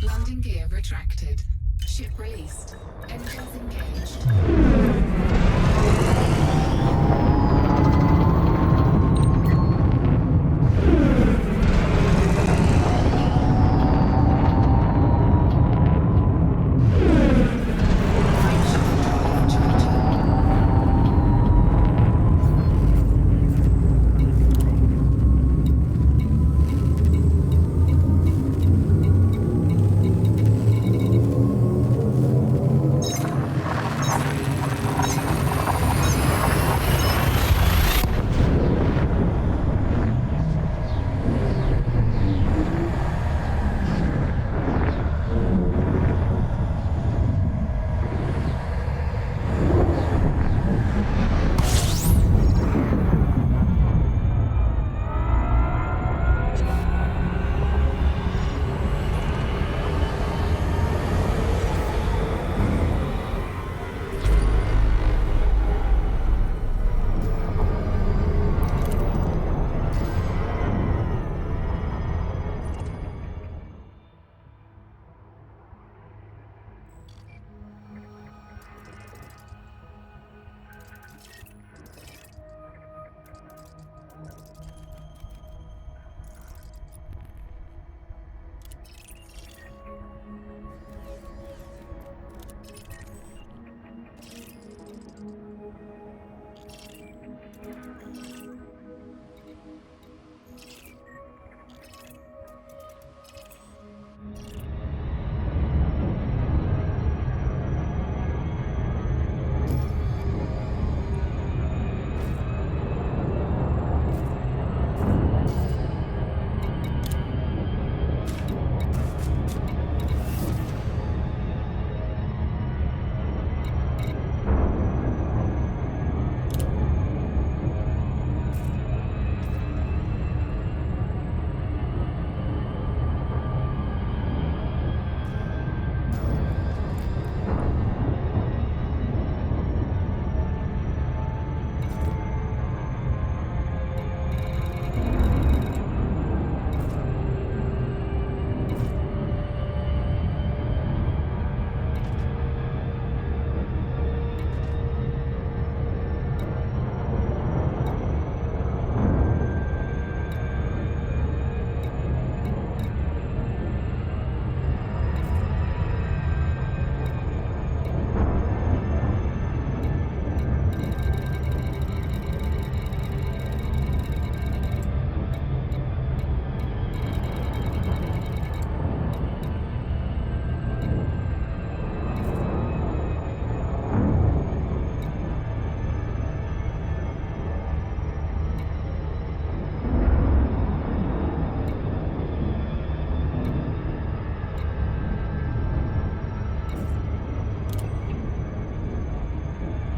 Landing gear retracted. Ship released. Engines engaged.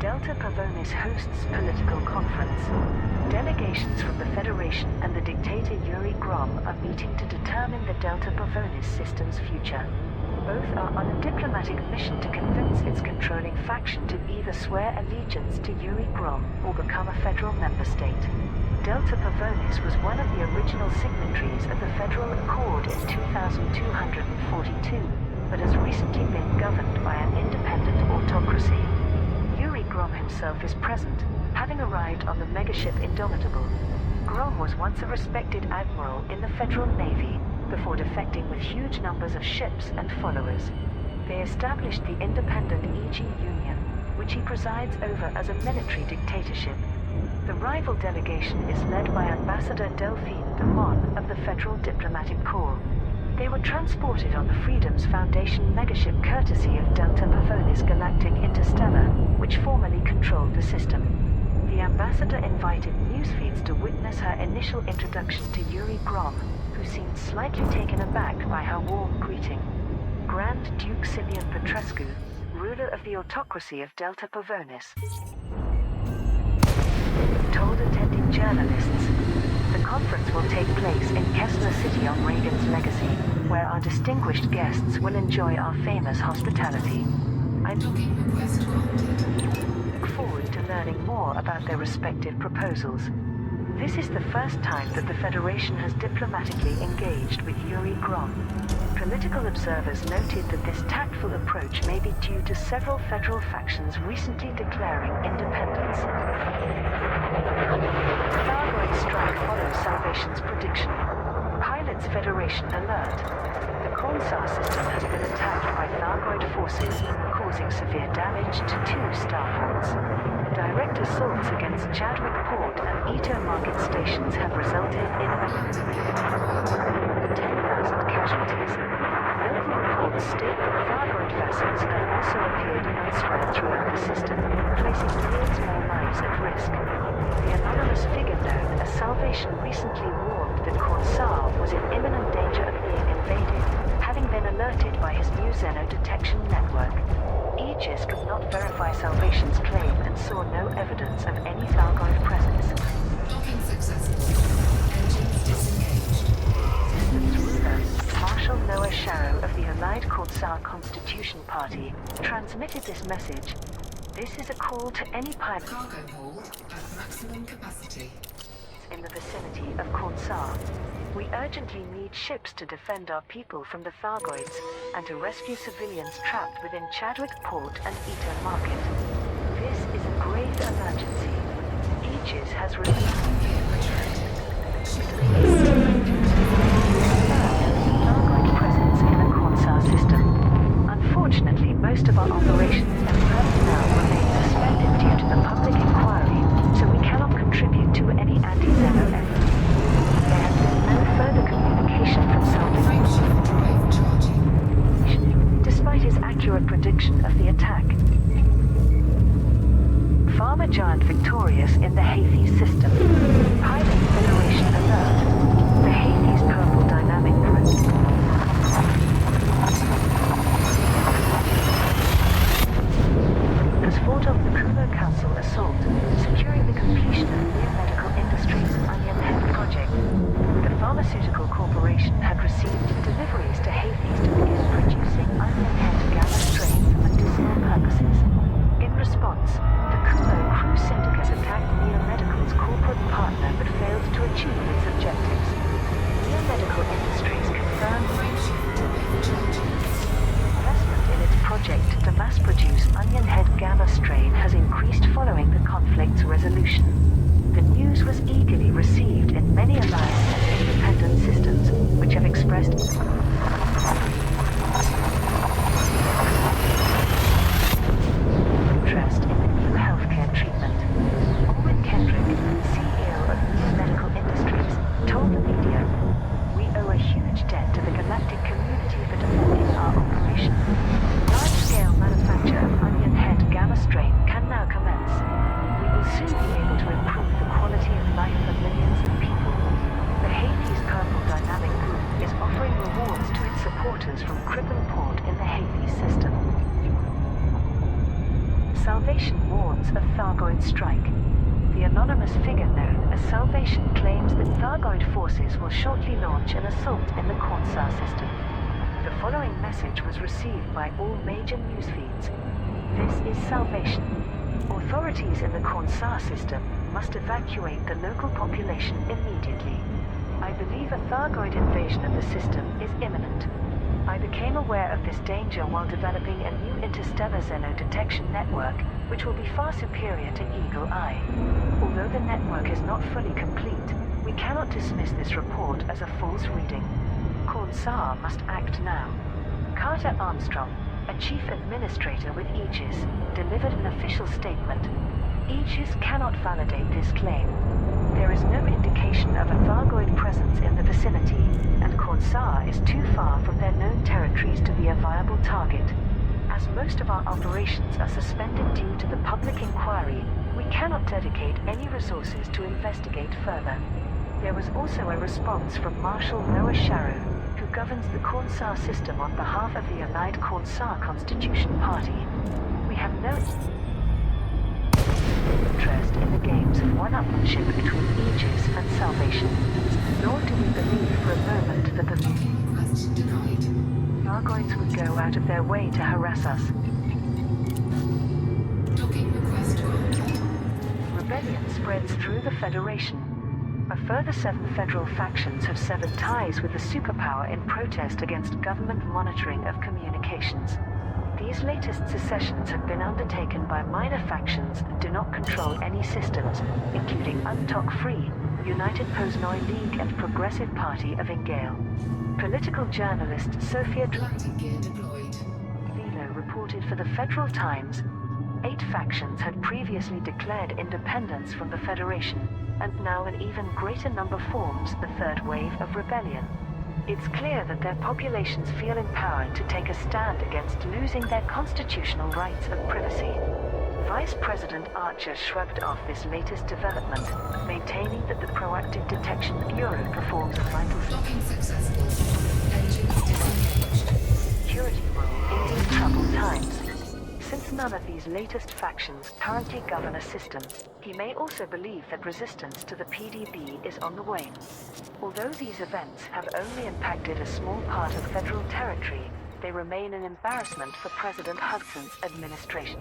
Delta Pavonis hosts political conference. Delegations from the Federation and the dictator Yuri Grom are meeting to determine the Delta Pavonis system's future. Both are on a diplomatic mission to convince its controlling faction to either swear allegiance to Yuri Grom or become a federal member state. Delta Pavonis was one of the original signatories of the Federal Accord in 2242, but has recently been governed by an independent autocracy. Yuri Grom himself is present, having arrived on the megaship Indomitable. Grom was once a respected admiral in the Federal Navy, before defecting with huge numbers of ships and followers. They established the independent EG Union, which he presides over as a military dictatorship. The rival delegation is led by Ambassador Delphine de Mon of the Federal Diplomatic Corps. They were transported on the Freedom's Foundation megaship courtesy of Delta Pavonis Galactic Interstellar, which formerly controlled the system. The ambassador invited newsfeeds to witness her initial introduction to Yuri Grom, who seemed slightly taken aback by her warm greeting. Grand Duke Simeon Petrescu, ruler of the autocracy of Delta Pavonis, told attending journalists, "The conference will take place in Kessler City on Reagan's legacy, where our distinguished guests will enjoy our famous hospitality. I look forward to learning more about their respective proposals." This is the first time that the Federation has diplomatically engaged with Yuri Grom. Political observers noted that this tactful approach may be due to several federal factions recently declaring independence. Thargoid strike follows Salvation's prediction. Pilots Federation alert. The Cornsar system has been attacked by Thargoid forces, causing severe damage to 2 starports. Direct assaults against Chadwick Port and Ito Market stations have resulted in 10,000 casualties. Local reports state that Thargoid vessels have also appeared elsewhere throughout the system, placing millions more lives at risk. The anonymous figure known as Salvation recently warned that Cornsar was in imminent danger of being invaded, having been alerted by his new Xeno detection network. Aegis could not verify Salvation's claim and saw no evidence of any Thargoid presence. Docking successful. Engines disengaged. The ruler, Marshal Noah Sharrow of the Allied Cornsar Constitution Party, transmitted this message. This is a call to any pilot Cargo hold at maximum capacity. in the vicinity of Cornsar. We urgently need ships to defend our people from the Thargoids and to rescue civilians trapped within Chadwick Port and Ito Market. This is a grave emergency. Aegis has released Ship released. Thargoid presence in the Cornsar system. Unfortunately, most of our operations and personnel remain suspended due to the public inquiry, so we cannot contribute to any anti-Xeno efforts. There has been no further communication from Frame Salvation, ship drive charging. despite his accurate prediction of the attack. Farmer Giant victorious in the Hades system. Pilot Federation alert. The Hades purple dynamic group. Has fought off the Kumo Council assault, securing the completion of Near Medical Industries' Onion Head project. The pharmaceutical corporation had received deliveries to Hades to begin producing Onion Head gamma strain for medicinal purposes. In response, the Kumo crew syndicate attacked Neo Medical's corporate partner but failed to achieve its objectives. Neo Medical Industries confirmed Frame ship drive charging. investment in its project to mass-produce Onion Head gamma strain has increased following the conflict's resolution. The news was eagerly received in many alliance and independent systems, which have expressed interest in the new healthcare treatment. Owen Kendrick, CEO of Neo Medical Industries, told the media, "We owe a huge debt to the galactic community for defending our operation. Large-scale manufacture of Onion Head gamma strain can now commence. We will soon be able to improve the quality of life for millions of people. The Hades Purple Dynamic Group is offering rewards to its supporters from Crippen Port in the Hades system." Salvation warns of Thargoid strike. The anonymous figure known as Salvation claims that Thargoid forces will shortly launch an assault in the Cornsar system. The following message was received by all major news feeds. This is Salvation. Authorities in the Cornsar system must evacuate the local population immediately. I believe a Thargoid invasion of the system is imminent. I became aware of this danger while developing a new interstellar Xeno detection network, which will be far superior to Eagle Eye. Although the network is not fully complete, we cannot dismiss this report as a false reading. Cornsar must act now. Carter Armstrong, a chief administrator with Aegis, delivered an official statement. Aegis cannot validate this claim. There is no indication of a Thargoid presence in the vicinity, and Cornsar is too far from their known territories to be a viable target. As most of our operations are suspended due to the public inquiry, we cannot dedicate any resources to investigate further. There was also a response from Marshal Noah Sharrow, who governs the Cornsar system on behalf of the Allied Cornsar Constitution Party. We have no interest in the games of one-upmanship between Aegis and Salvation, nor do we believe for a moment that the Docking request denied. Thargoids would go out of their way to harass us. Docking request granted. Rebellion spreads through the Federation. A further 7 federal factions have severed ties with the superpower in protest against government monitoring of communications. These latest secessions have been undertaken by minor factions that do not control any systems, including Untok Free, United Poznoi League and Progressive Party of Ingale. Political journalist Sophia Landing gear deployed. Vilo reported for the Federal Times, 8 factions had previously declared independence from the Federation, and now an even greater number forms the third wave of rebellion. It's clear that their populations feel empowered to take a stand against losing their constitutional rights of privacy. Vice President Archer shrugged off this latest development, maintaining that the Proactive Detection Bureau performs a vital Docking successful. Engines disengaged. security role in these troubled times. Since none of these latest factions currently govern a system, he may also believe that resistance to the PDB is on the wane. Although these events have only impacted a small part of federal territory, they remain an embarrassment for President Hudson's administration.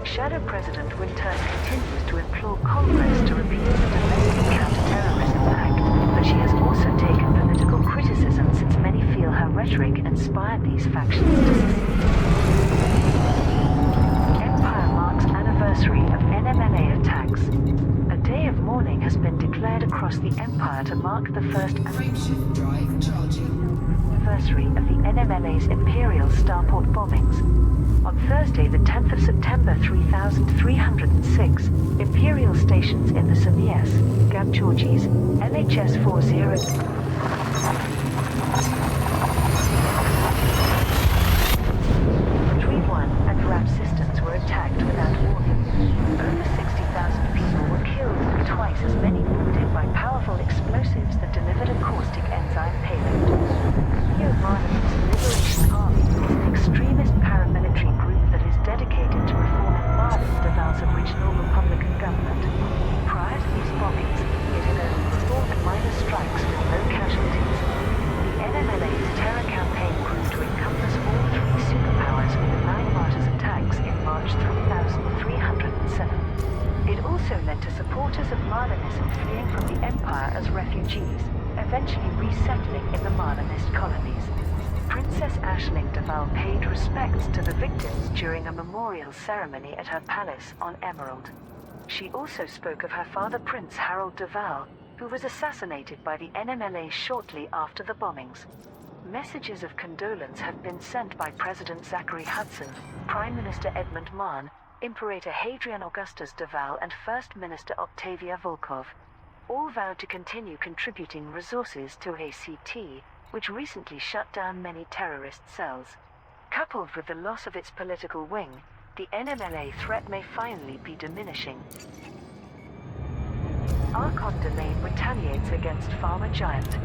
Shadow President Winters continues to implore Congress to repeal the Domestic Counterterrorism Act, but she has also taken political criticism since many feel her rhetoric inspired these factions to secede. Empire marks anniversary of NMLA attacks. A day of mourning has been declared across the Empire to mark the first Frameshift drive charging. anniversary of the NMLA's Imperial Starport bombings. On Thursday, the 10th of September 3306, Imperial stations in the Samias, Gabgeorgis, LHS 40, 31 and RAP systems were attacked without warning. Over 60,000 people were killed and twice as many wounded by powerful explosives that delivered a caustic enzyme payload. Neo-Marxist Liberation Army is an extremist paramilitary group that is dedicated to reforming Mali, Deval's original Republican government. Prior to these bombings, it had only performed minor strikes with no casualties. The NMLA's terror campaign grew to encompass all 3 superpowers with the 9 Martyrs attacks in March 3307. It also led to supporters of Marlinism fleeing from the Empire as refugees, eventually resettling in the Marlinist colonies. Princess Aisling Deval paid respects to the victims during a memorial ceremony at her palace on Emerald. She also spoke of her father Prince Harold Deval, who was assassinated by the NMLA shortly after the bombings. Messages of condolence have been sent by President Zachary Hudson, Prime Minister Edmund Mahn, Imperator Hadrian Augustus Deval and First Minister Octavia Volkov. All vowed to continue contributing resources to ACT, which recently shut down many terrorist cells. Coupled with the loss of its political wing, the NMLA threat may finally be diminishing. Archon Domain retaliates against Pharma Giant.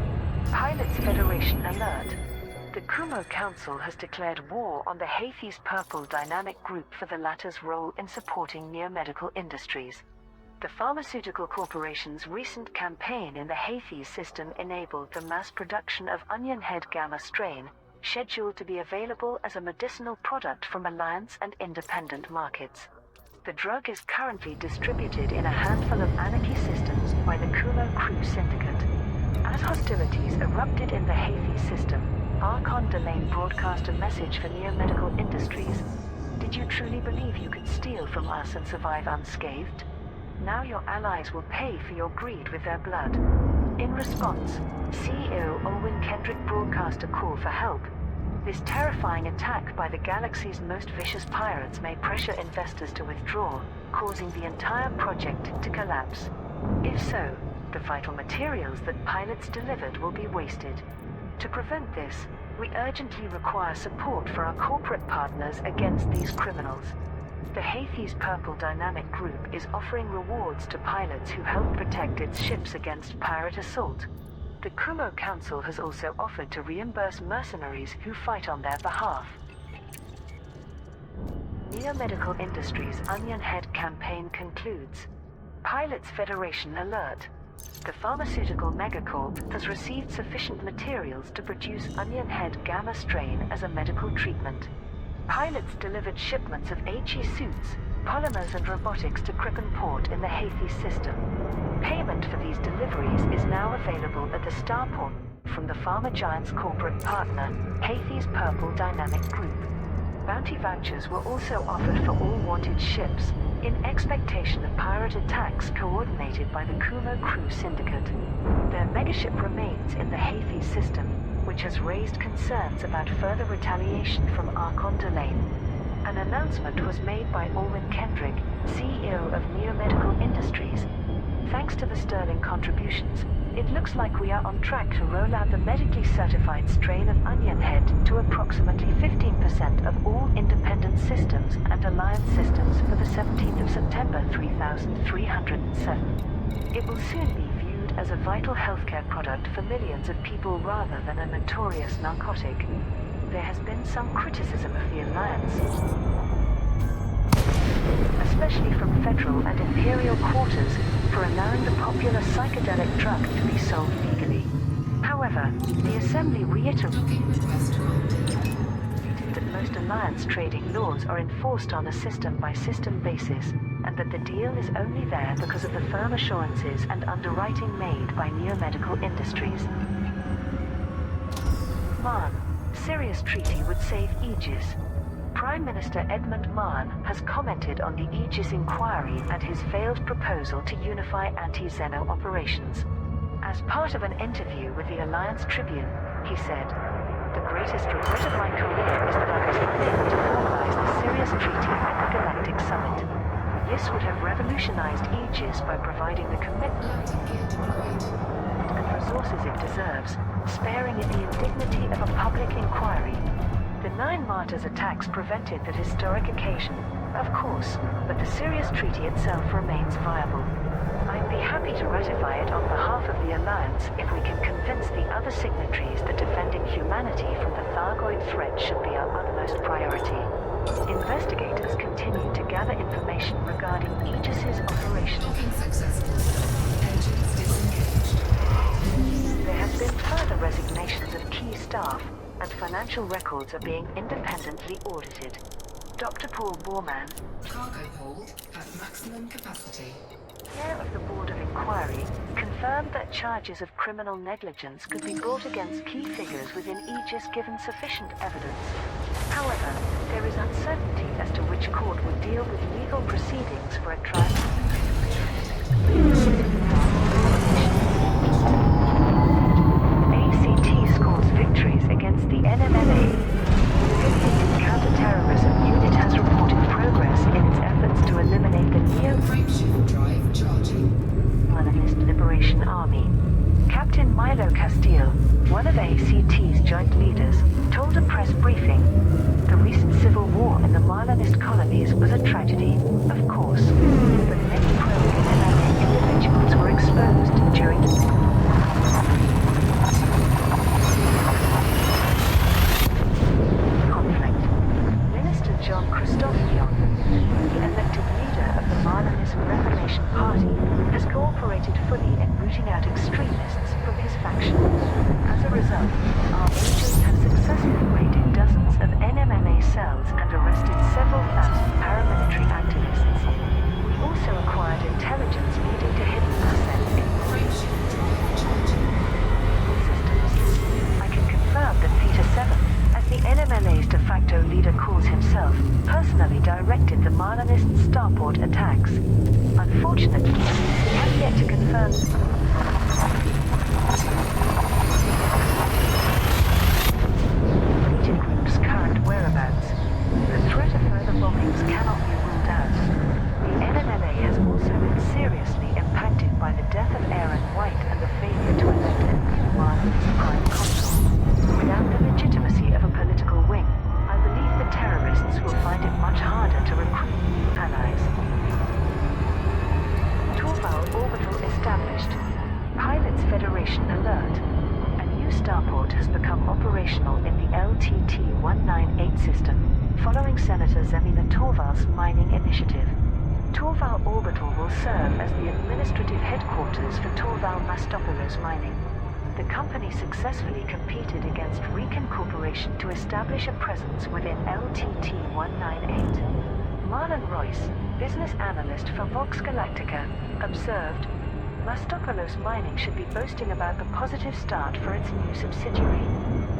Pilots Federation alert. The Kumo Council has declared war on the Houthis Purple Dynamic Group for the latter's role in supporting neomedical industries. The pharmaceutical corporation's recent campaign in the Houthis system enabled the mass production of onion head gamma strain, scheduled to be available as a medicinal product from alliance and independent markets. The drug is currently distributed in a handful of Anarchy systems by the Kumo Crew Syndicate. As hostilities erupted in the Houthi system, Archon Domain broadcast a message for neomedical industries. Did you truly believe you could steal from us and survive unscathed? Now your allies will pay for your greed with their blood. In response, CEO Olwyn Kendrick broadcast a call for help. This terrifying attack by the galaxy's most vicious pirates may pressure investors to withdraw, causing the entire project to collapse. If so, the vital materials that pilots delivered will be wasted. To prevent this, we urgently require support for our corporate partners against these criminals. The Houthis Purple Dynamic Group is offering rewards to pilots who help protect its ships against pirate assault. The Kumo Council has also offered to reimburse mercenaries who fight on their behalf. Neomedical Industries' Onion Head campaign concludes. Pilots Federation alert. The pharmaceutical megacorp has received sufficient materials to produce onion head gamma strain as a medical treatment. Pilots delivered shipments of HE suits, polymers and robotics to Crippen Port in the Houthi system. Payment for these deliveries is now available at the starport from the pharma giant's corporate partner, Haithi's Purple Dynamic Group. Bounty vouchers were also offered for all wanted ships, in expectation of pirate attacks coordinated by the Kumo Crew Syndicate. Their megaship remains in the Houthi system, which has raised concerns about further retaliation from Archon Delane. An announcement was made by Alwyn Kendrick, CEO of Neomedical Industries. Thanks to the sterling contributions, it looks like we are on track to roll out the medically certified strain of onion head to approximately 15% of all independent systems and alliance systems for the 17th of September 3307. It will soon be viewed as a vital healthcare product for millions of people rather than a notorious narcotic. There has been some criticism of the alliance, especially from federal and imperial quarters, for allowing the popular psychedelic drug to be sold legally. However, the Assembly reiterated that most alliance trading laws are enforced on a system-by-system basis, and that the deal is only there because of the firm assurances and underwriting made by Neomedical Industries. Mahon. Sirius Treaty would save Aegis. Prime Minister Edmund Mahon has commented on the Aegis inquiry and his failed proposal to unify anti-Xeno operations. As part of an interview with the Alliance Tribune, he said, "The greatest regret of my career is that I was unable to formalize the Sirius Treaty at the Galactic Summit. This would have revolutionized Aegis by providing the commitment and resources it deserves, sparing it the indignity of a public inquiry. The 9 Martyrs attacks prevented that historic occasion, of course, but the Sirius Treaty itself remains viable. I'd be happy to ratify it on behalf of the Alliance if we can convince the other signatories that defending humanity from the Thargoid threat should be our utmost priority." Investigators continue to gather information regarding Aegis's operation. Docking successful. Engines disengaged. There have been further resignations of key staff, and financial records are being independently audited. Dr. Paul Borman, Cargo hold at maximum capacity. chair of the Board of Inquiry, confirmed that charges of criminal negligence could be brought against key figures within Aegis given sufficient evidence. However, there is uncertainty as to which court would deal with legal proceedings for a trial. ACT scores victories against the NMLA. The affiliated counter-terrorism unit has reported progress in its efforts to eliminate the Frameshift drive charging. Neo-Colonist Liberation Army. Captain Milo Castile, one of ACT's joint leaders, told a press briefing, "The recent civil war in the Marlinist colonies was a tragedy, of course, but many pro-NMLA individuals were exposed during the conflict." Minister John Christophion, the elected leader of the Marlinist Reformation Party, has cooperated fully in rooting out extremists from his faction. As a result, our agents have successfully raided dozens of NMLA cells and arrested several thousand paramilitary activists. We also acquired intelligence leading to hidden assets in Frameshift drive charging. systems. I can confirm that Peter Seventh, as the NMLA's de facto leader calls himself, personally directed the Marlinist starport attacks. Unfortunately, we have yet to confirm deleted group's current whereabouts. The threat of further bombings cannot be ruled out. The NMLA has also been seriously impacted by the death of Aaron White and the failure to elect a new Marlinist prime consul. Without the legitimacy of a political wing, I believe the terrorists will find it much harder to recruit new allies. Torval orbital established. Pilots Federation alert. A new starport has become operational in the LTT-198 system, following Senator Zemina Torval's mining initiative. Torval Orbital will serve as the administrative headquarters for Torval Mastopoulos Mining. The company successfully competed against Recon Corporation to establish a presence within LTT-198. Marlon Royce, business analyst for Vox Galactica, observed, Mastopoulos Mining should be boasting about the positive start for its new subsidiary.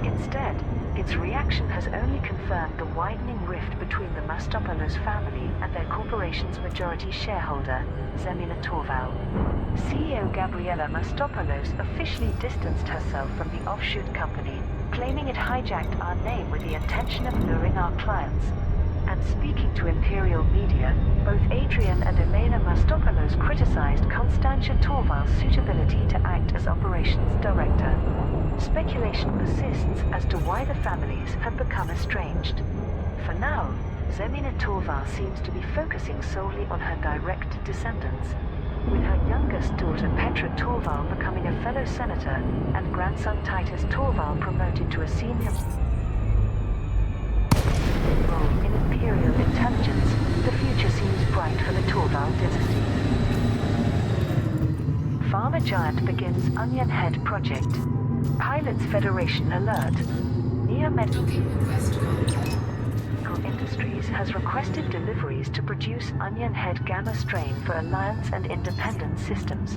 Instead, its reaction has only confirmed the widening rift between the Mastopoulos family and their corporation's majority shareholder, Zemina Torval. CEO Gabriela Mastopoulos officially distanced herself from the offshoot company, claiming it hijacked our name with the intention of luring our clients. And speaking to Imperial media, both Adrian and Elena Mastopoulos criticized Constantia Torval's suitability to act as operations director. Speculation persists as to why the families have become estranged. For now, Zemina Torval seems to be focusing solely on her direct descendants, with her youngest daughter Petra Torval becoming a fellow senator and grandson Titus Torval promoted to a senior role in Imperial intelligence. The future seems bright for the Torval dynasty. Pharma giant begins Onion Head project. Pilots Federation alert. Medical Industries has requested deliveries to produce Onion Head Gamma strain for Alliance and Independent systems.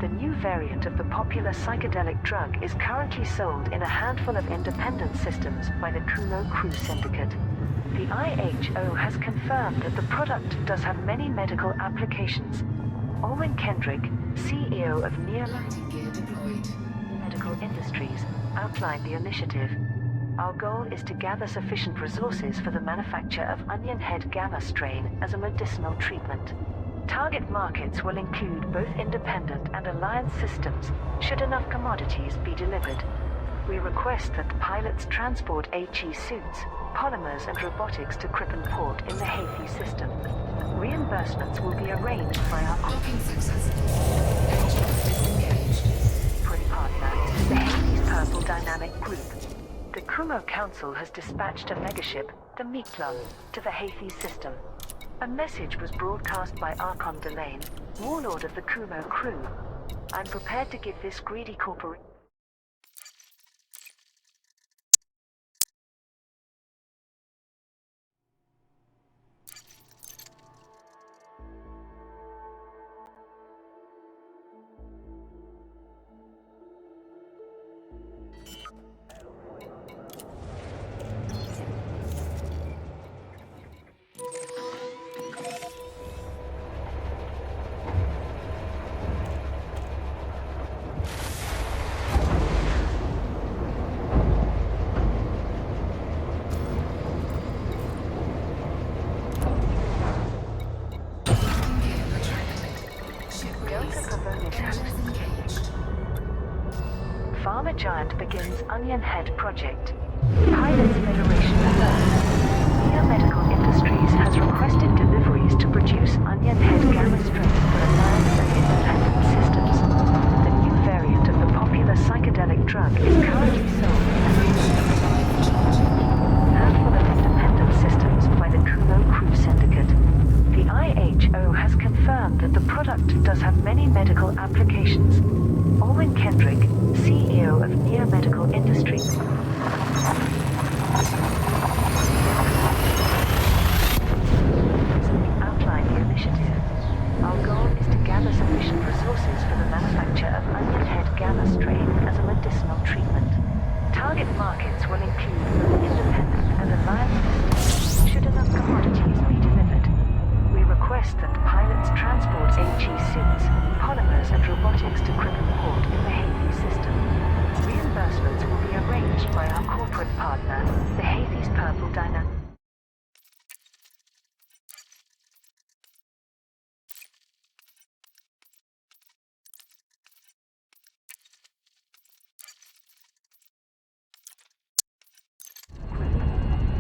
The new variant of the popular psychedelic drug is currently sold in a handful of independent systems by the Kumo Crew Syndicate. The IHO has confirmed that the product does have many medical applications. Owen Kendrick, CEO of Medical Industries, outlined the initiative. Our goal is to gather sufficient resources for the manufacture of Onion Head Gamma strain as a medicinal treatment. Target markets will include both independent and alliance systems, should enough commodities be delivered. We request that pilots transport HE suits, polymers and robotics to Crippen Port in the Hayfi system. Reimbursements will be arranged by our Docking successful. Engines disengaged. corporate partner, the Hayfi's Purple Dynamic Group. The Kumo Council has dispatched a megaship, the Meeklon, to the Hayfi system. A message was broadcast by Archon Delane, warlord of the Kumo crew. I'm prepared to give this greedy corporation Pharma giant begins Onion Head project. Pilots Federation alert. Medical Industries has requested deliveries to produce Onion Head Gamma strain for Alliance and Independent systems. The new variant of the popular psychedelic drug is currently sold in a handful of independent systems by the Kumo Crew Syndicate. The IHO has confirmed that the product does have many medical applications. Owen Kendrick, CEO of Medical Industries, outlined the initiative. Our goal is to gather sufficient resources for the manufacture of Onion Head Gamma strain as a medicinal treatment. Target markets will include both independent and alliance systems, should enough commodities be delivered. We request that pilots transport HE suits, polymers and robotics to Crippen Port in the Hayfi system. Reimbursements will be arranged by our corporate partner, the Hayfi's Purple Dynamic.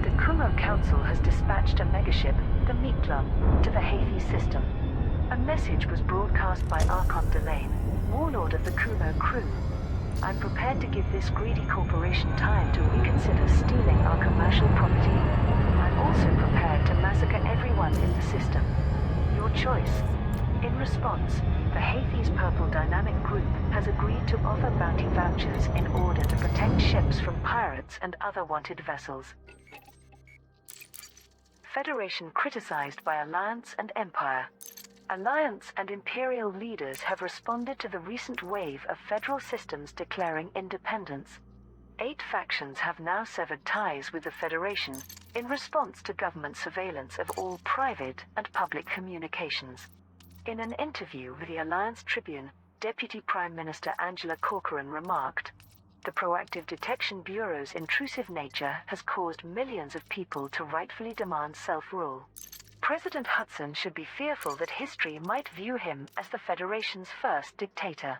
The Kumo Council has dispatched a megaship, the Meeklon, to the Hayfi system. A message was broadcast by Archon Delane, warlord of the Kumo crew. I'm prepared to give this greedy corporation time to reconsider stealing our commercial property. I'm also prepared to massacre everyone in the system. Your your choice. In response, the Houthis Purple Dynamic Group has agreed to offer bounty vouchers in order to protect ships from pirates and other wanted vessels. Federation criticized by Alliance and Empire. Alliance and Imperial leaders have responded to the recent wave of federal systems declaring independence. 8 factions have now severed ties with the Federation in response to government surveillance of all private and public communications. In an interview with the Alliance Tribune, Deputy Prime Minister Angela Corcoran remarked, "The Proactive Detection Bureau's intrusive nature has caused millions of people to rightfully demand self-rule. President Hudson should be fearful that history might view him as the Federation's first dictator."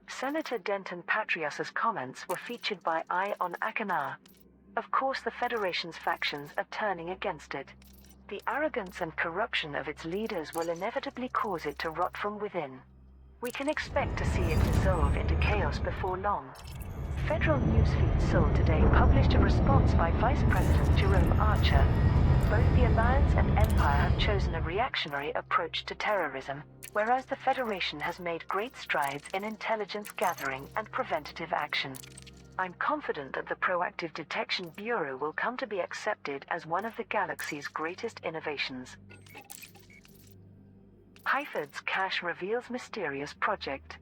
Senator Denton Patrios's comments were featured by Eye on Akinar. Of course, the Federation's factions are turning against it. The arrogance and corruption of its leaders will inevitably cause it to rot from within. We can expect to see it dissolve into chaos before long. Federal Newsfeed Seoul today published a response by Vice President Jerome Archer. Both the Alliance and Empire have chosen a reactionary approach to terrorism, whereas the Federation has made great strides in intelligence gathering and preventative action. I'm confident that the Proactive Detection Bureau will come to be accepted as one of the galaxy's greatest innovations. Hyford's cache reveals mysterious project.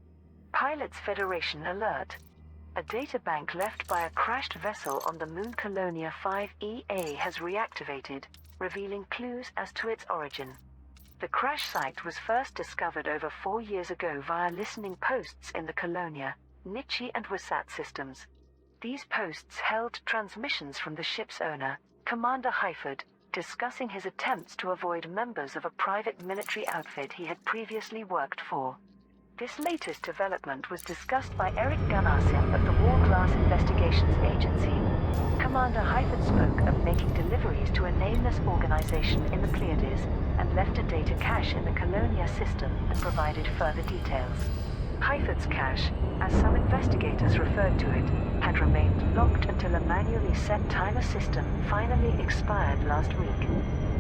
Pilots Federation alert. A databank left by a crashed vessel on the moon Colonia 5EA has reactivated, revealing clues as to its origin. The crash site was first discovered over 4 years ago via listening posts in the Colonia, Nichi and Wasat systems. These posts held transmissions from the ship's owner, Commander Hyford, discussing his attempts to avoid members of a private military outfit he had previously worked for. This latest development was discussed by Eric Gunnarsson of the War-Glass Investigations Agency. Commander Hyford spoke of making deliveries to a nameless organization in the Pleiades and left a data cache in the Colonia system and provided further details. Hyford's cache, as some investigators referred to it, had remained locked until a manually set timer system finally expired last week.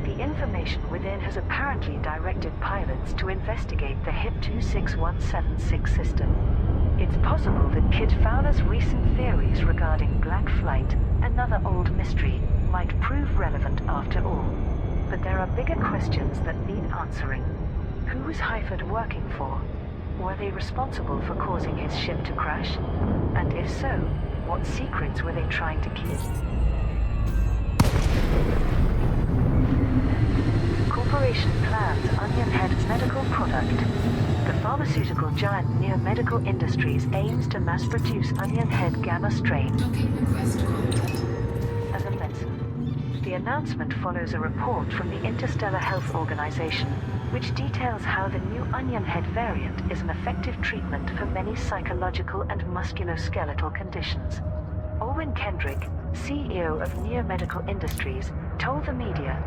The information within has apparently directed pilots to investigate the HIP 26176 system. It's possible that Kid Fowler's recent theories regarding Black Flight, another old mystery, might prove relevant after all. But there are bigger questions that need answering. Who was Hyford working for? Were they responsible for causing his ship to crash? And if so, what secrets were they trying to keep? Corporation plans Onion Head medical product. The pharmaceutical giant Neo Medical Industries aims to mass-produce Onion Head gamma strain Docking request granted. as a medicine. The announcement follows a report from the Interstellar Health Organization, which details how the new Onion Head variant is an effective treatment for many psychological and musculoskeletal conditions. Owen Kendrick, CEO of Neo Medical Industries, told the media,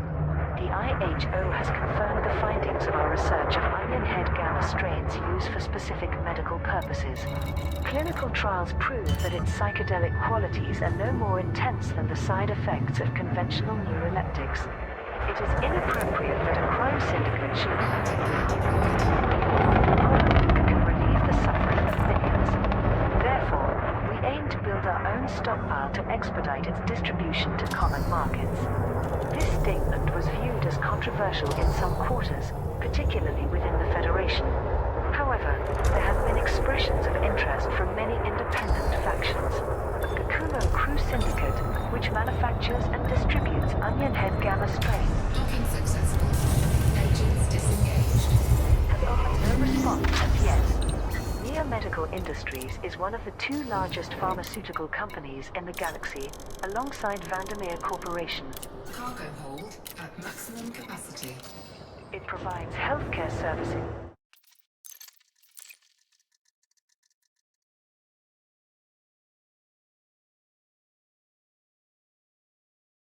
"The IHO has confirmed the findings of our research of Onion Head gamma strains used for specific medical purposes. Clinical trials prove that its psychedelic qualities are no more intense than the side effects of conventional neuroleptics. It is inappropriate that a crime syndicate should product that can relieve the suffering of millions. Therefore, we aim to build our own stockpile to expedite its distribution to common markets." This statement was viewed as controversial in some quarters, particularly within the Federation. However, there have been expressions of interest from many independent factions. The Kumo Crew Syndicate, which manufactures and distributes Onion Head gamma strain, Docking successful. Engines disengaged. has offered no response as yet. Neo Medical Industries is one of the 2 largest pharmaceutical companies in the galaxy, alongside Vandermeer Corporation. Cargo hold at maximum capacity. It provides healthcare services